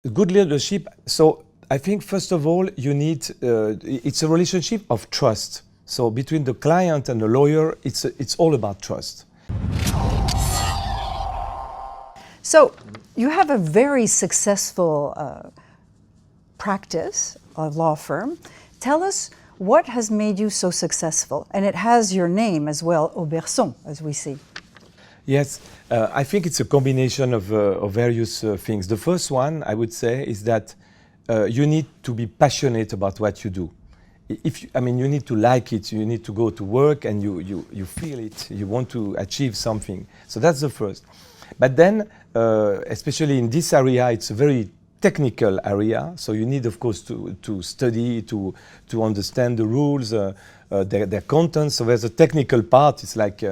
Good leadership, so I think first of all you need, it's a relationship of trust. So between the client and the lawyer, it's all about trust. So you have a very successful practice, a law firm. Tell us what has made you so successful, and it has your name as well, Oberson, as we see. Yes, I think it's a combination of various things. The first one, I would say, is that you need to be passionate about what you do. You need to like it, you need to go to work and you feel it, you want to achieve something. So that's the first. But then, especially in this area, it's a very technical area, so you need, of course, to study, to understand the rules, their contents. So there's a technical part. It's like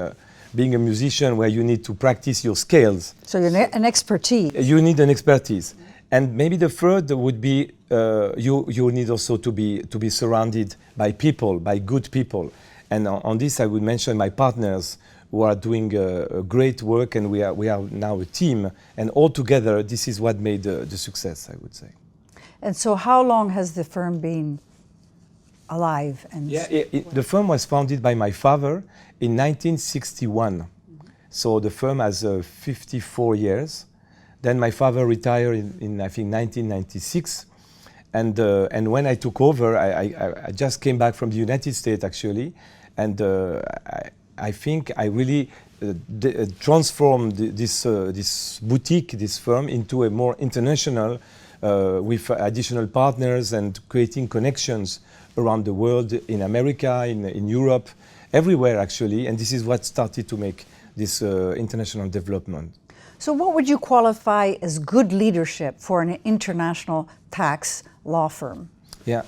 being a musician where you need to practice your scales. So you need an expertise. You need an expertise. And maybe the third would be you need also to be surrounded by people, by good people. And on this I would mention my partners who are doing great work, and we are now a team. And all together, this is what made the success, I would say. And so how long has the firm been alive? And the firm was founded by my father in 1961. So the firm has 54 years. Then my father retired in I think 1996, and when I took over, I just came back from the United States actually, and I think I really transformed this boutique, this firm, into a more international, with additional partners and creating connections around the world, in America, in Europe, everywhere actually, and this is what started to make this international development. So what would you qualify as good leadership for an international tax law firm? Yeah,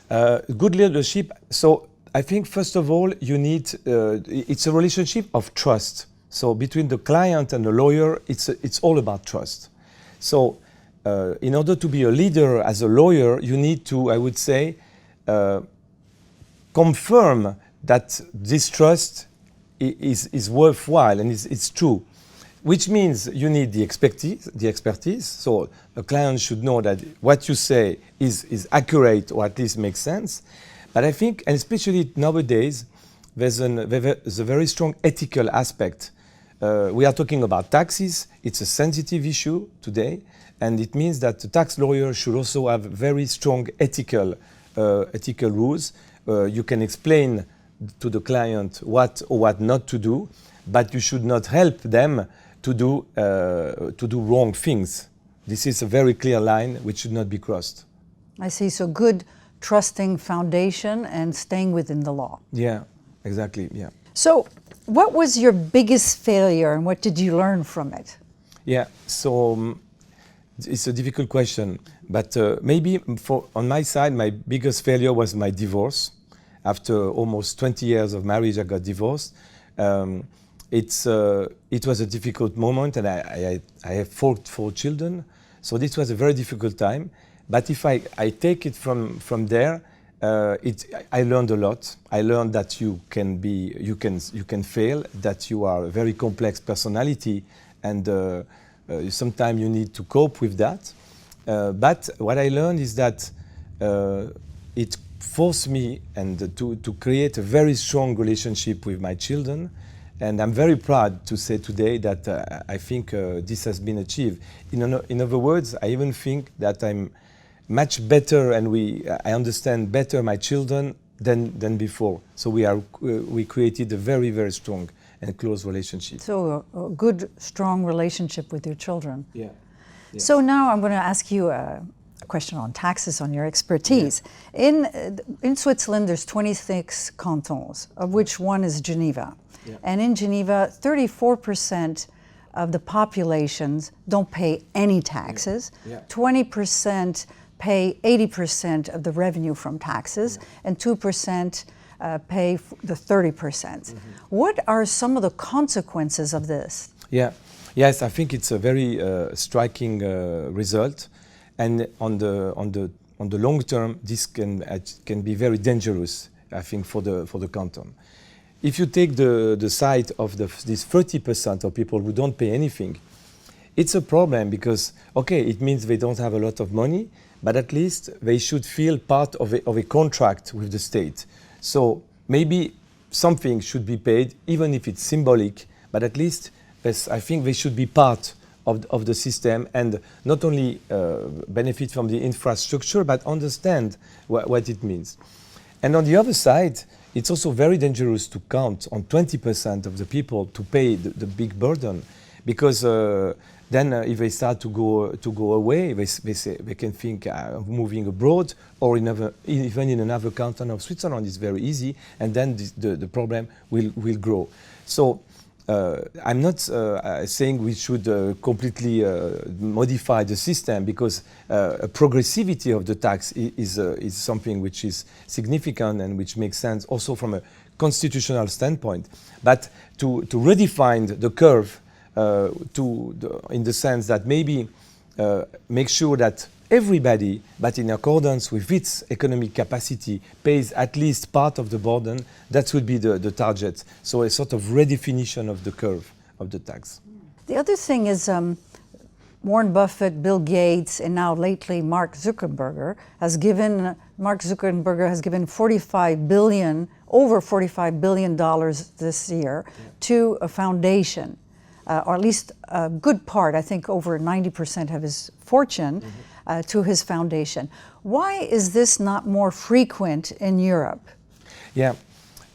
good leadership. So I think first of all you need, it's a relationship of trust. So between the client and the lawyer, it's all about trust. So in order to be a leader as a lawyer, you need to, I would say, confirm that this trust is worthwhile and it's true. Which means you need the expertise. So a client should know that what you say is accurate, or at least makes sense. But I think, and especially nowadays, there's a very strong ethical aspect. We are talking about taxes. It's a sensitive issue today, and it means that the tax lawyer should also have very strong ethical rules. You can explain to the client what or what not to do, but you should not help them to do wrong things. This is a very clear line which should not be crossed. I see. So good, trusting foundation and staying within the law. Yeah, exactly. Yeah. So what was your biggest failure and what did you learn from it? Yeah. So it's a difficult question, but maybe on my side, my biggest failure was my divorce. After almost 20 years of marriage, I got divorced. It was a difficult moment, and I have four children, so this was a very difficult time. But if I take it from there, I learned a lot. I learned that you can fail, that you are a very complex personality, and sometimes you need to cope with that. But what I learned is that it forced me to create a very strong relationship with my children. And I'm very proud to say today that I think this has been achieved. In other words, I even think that I'm much better, and I understand better my children than before. So we created a very, very strong and close relationship. So a good, strong relationship with your children. Yeah. Yes. So now I'm going to ask you a question on taxes, on your expertise. Yeah. In Switzerland, there's 26 cantons, of which one is Geneva. Yeah. And in Geneva, 34% of the populations don't pay any taxes. Yeah. Yeah. 20% pay 80% of the revenue from taxes, yeah. And 2% pay the 30%. Mm-hmm. What are some of the consequences of this? Yeah. Yes, I think it's a very striking result, and on the long term, this can be very dangerous, I think, for the canton. If you take the side of these 30% of people who don't pay anything, it's a problem because, okay, it means they don't have a lot of money, but at least they should feel part of a contract with the state. So maybe something should be paid, even if it's symbolic, but at least I think they should be part of the system and not only benefit from the infrastructure, but understand what it means. And on the other side, it's also very dangerous to count on 20% of the people to pay the big burden, because then if they start to go away, they can think of moving abroad or even in another canton of Switzerland. Is very easy, and then the problem will grow. So I'm not saying we should completely modify the system, because progressivity of the tax is something which is significant and which makes sense also from a constitutional standpoint. But to redefine the curve in the sense that maybe make sure that everybody, but in accordance with its economic capacity, pays at least part of the burden, that would be the target. So a sort of redefinition of the curve of the tax. The other thing is Warren Buffett, Bill Gates, and now lately Mark Zuckerberg has given over $45 billion this year to a foundation. Or at least a good part, I think over 90% of his fortune, to his foundation. Why is this not more frequent in Europe? Yeah,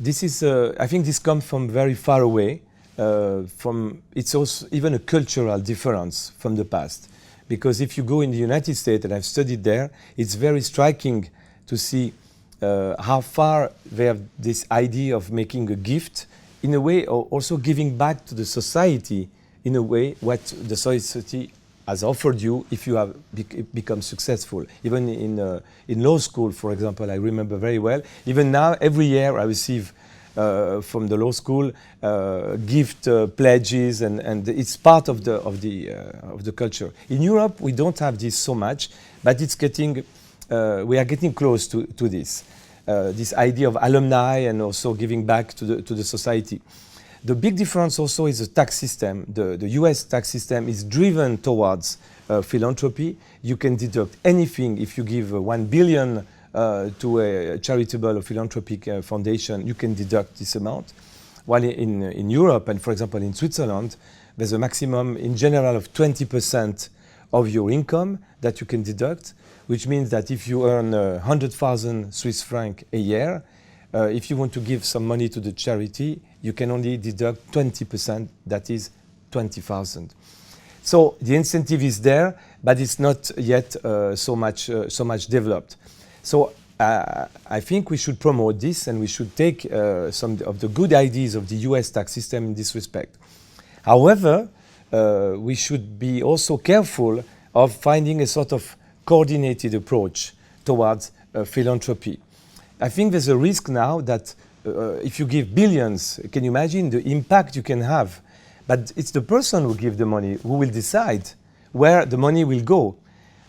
this is, I think this comes from very far away. It's also even a cultural difference from the past. Because if you go in the United States, and I've studied there, it's very striking to see how far they have this idea of making a gift, in a way, or also giving back to the society, in a way, what the society has offered you if you have become successful. Even in law school, for example, I remember very well. Even now, every year I receive from the law school gift pledges, and it's part of the culture. In Europe, we don't have this so much, but it's getting. We are getting close to this. This idea of alumni and also giving back to the society. The big difference also is the tax system. The US tax system is driven towards philanthropy. You can deduct anything. If you give 1 billion to a charitable or philanthropic foundation, you can deduct this amount. While in Europe, and for example in Switzerland, there's a maximum in general of 20% of your income that you can deduct, which means that if you earn 100,000 Swiss francs a year, if you want to give some money to the charity, you can only deduct 20%, that is 20,000. So the incentive is there, but it's not yet so much developed. So I think we should promote this, and we should take some of the good ideas of the US tax system in this respect. However, we should be also careful of finding a sort of coordinated approach towards philanthropy. I think there's a risk now that if you give billions, can you imagine the impact you can have? But it's the person who gives the money who will decide where the money will go.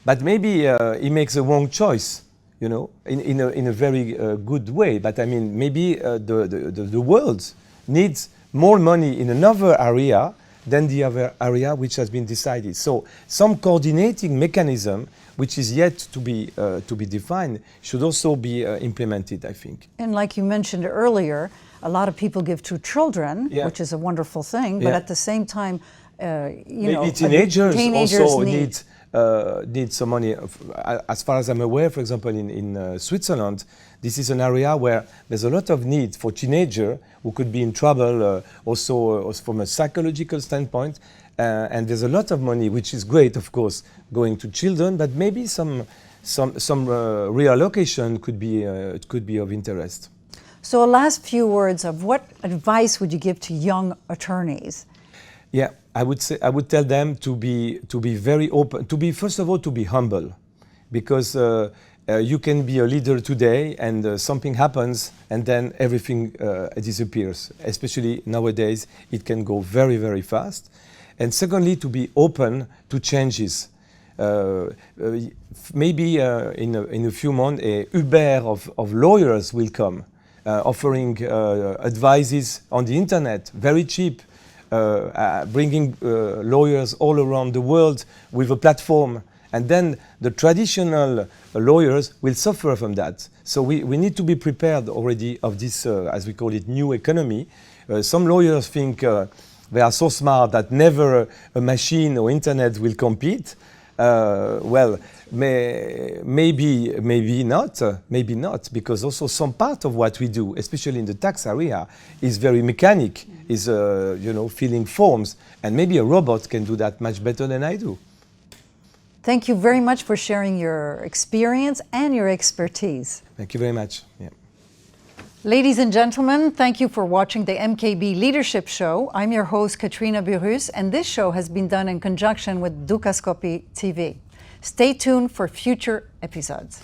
But maybe he makes a wrong choice, you know, in a very good way. But I mean, maybe the world needs more money in another area than the other area which has been decided. So some coordinating mechanism, which is yet to be defined, should also be implemented, I think. And like you mentioned earlier, a lot of people give to children, which is a wonderful thing, but at the same time, maybe teenagers also need some money. As far as I'm aware, for example, in Switzerland, this is an area where there's a lot of need for teenagers who could be in trouble, also from a psychological standpoint. And there's a lot of money, which is great, of course, going to children, but maybe some reallocation could be of interest. So, a last few words of what advice would you give to young attorneys? Yeah, I would tell them to be very open, first of all, to be humble, because you can be a leader today and something happens and then everything disappears. Especially nowadays, it can go very, very fast. And secondly, to be open to changes. Maybe in a few months, a Uber of lawyers will come, offering advices on the internet, very cheap, bringing lawyers all around the world with a platform. And then the traditional lawyers will suffer from that. So we need to be prepared already of this, as we call it, new economy. Some lawyers think they are so smart that never a machine or internet will compete. Well, maybe not, because also some part of what we do, especially in the tax area, is very mechanic, is filling forms, and maybe a robot can do that much better than I do. Thank you very much for sharing your experience and your expertise. Thank you very much. Yeah. Ladies and gentlemen, thank you for watching the MKB Leadership Show. I'm your host, Katrina Burrus, and this show has been done in conjunction with Dukascopy TV. Stay tuned for future episodes.